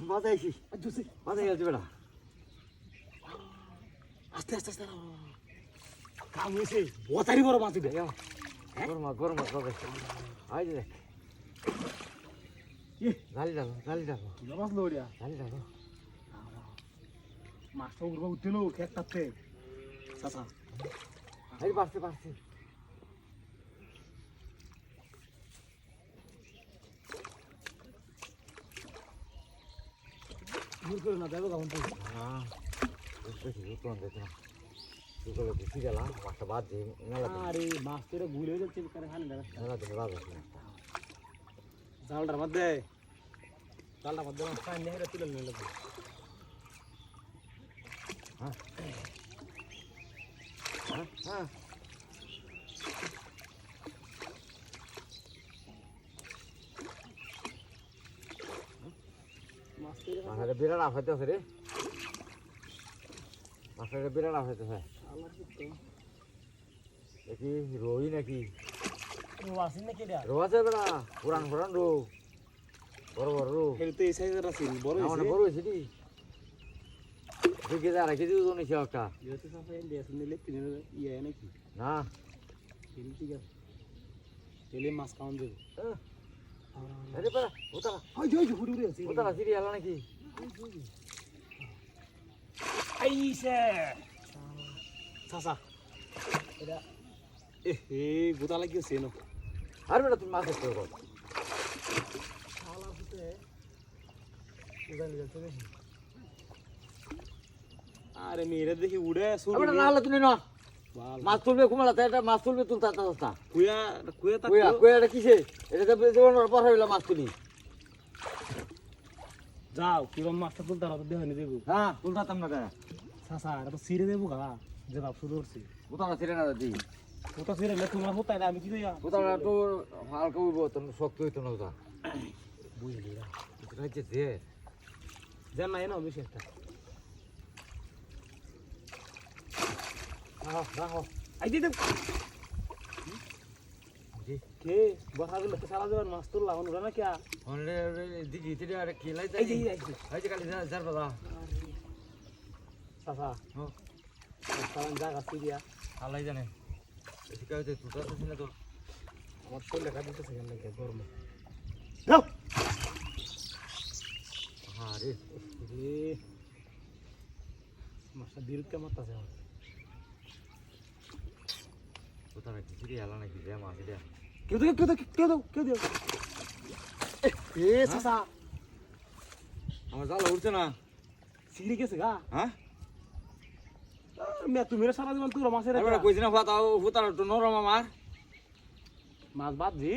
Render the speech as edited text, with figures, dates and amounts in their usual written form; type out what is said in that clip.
বাজাইছি বাজাই গেছে বেটা আস্তে আস্তে আস্তে কাম হয়েছে বতারি বড় মাছ দিবে গরম মাছ বাজাইছি আই যে দেখ গালি ডাকো মাছ লড়িয়া গালি ডাকো মাছটা উঠবো উঠলো খেত তাপতে চাচা এই পারছি দূর করে না দেখো তখন হ্যাঁ কোন দেখো না তুই দিছি গেলাম মাছটা বাদ দিয়ে মেলা আরে মাছ তো গুলে হয়ে যাচ্ছে কারে খানে দেখা মেলা দিন বাদ আছে জালটার মধ্যে মাছটা নেহরে তুলে নিয়ে লাগবে হ্যাঁ মাছের বিরাট আফাইতে আছে রে মাছের বিরাট আফাইতেছে দেখি রোই নাকি আসেন নাকি এটা রো আছে বেড়া পুরান রো বড় রো তো এই সাইজের আছে বড় আমার বড় হয়েছে রে 2 কেজি আর কেজি ওজন হয়েছে একটা যেহেতু সাফাই দিয়ে আসেন নিলে তিন ইয়ে নাকি না ঠিক আছে তেলে মাছ খাওয়ান দেবে আরে বেড়া ওটা হুড়ি আছে ওটা সিরিয়াল নাকি আইসে চাচা এটা গোটা লাগিয়েছে না আর বেটা তুমি মাছ ধরতে পারো আরে মেরে দেখি উড়ে বেটা না হলে তুমি না মাছ তুলবে কুমালাতে এটা মাছ তুলবে তুলতে আসতা কুয়া কুয়া তা কুয়া এটা কিসে এটা তো জীবনের পর হইলো মাছ তুলি যাও কিরম মাছটা তুলতে হবে দেহনি দেবো হ্যাঁ তুলতাম না কেন চাচা এটা তো সিরে দেবো গা যে ভাব শুরু করছি ওটা ছিঁড়ে না দিই ওটা সিরে না তোমার হতাই না আমি কি কইয়া ওটা তো হালকা উঠবো তো শক্ত হইতো না ওটা বুঝলি না এটা হচ্ছে যে জান নাই না বেশি একটা রাখো আই দিতে জি কে বসা দিলে তো সারা জীবন মাছ তুললা অনুরা না কিয়া অনরে দিদি তিরে আরে কি লাই এই যাই যে এই যে কালি যার বাবা চাচা হ্যাঁ সারান জায়গা সিরিয়া আল্লাহ জানে শিকাইতে তুই তো চিনা তো আমার শরীরে কাজ দিতেছে কেন লাগে গরমে যাও আরে রে মাছটা বিরুদ্ধ কেমন আছে আমার ওটা কি সিরিয়াল নাকি যে মাছ এটা কেউ দেও এ চাচা আমার জাল উঠছে না সিঁড়ি গেছে গা হ্যাঁ তুমি সারা জীবন তুলো মাছের কইছি না ফাতাও ফুতার নরম আমার মাছ বাদ দি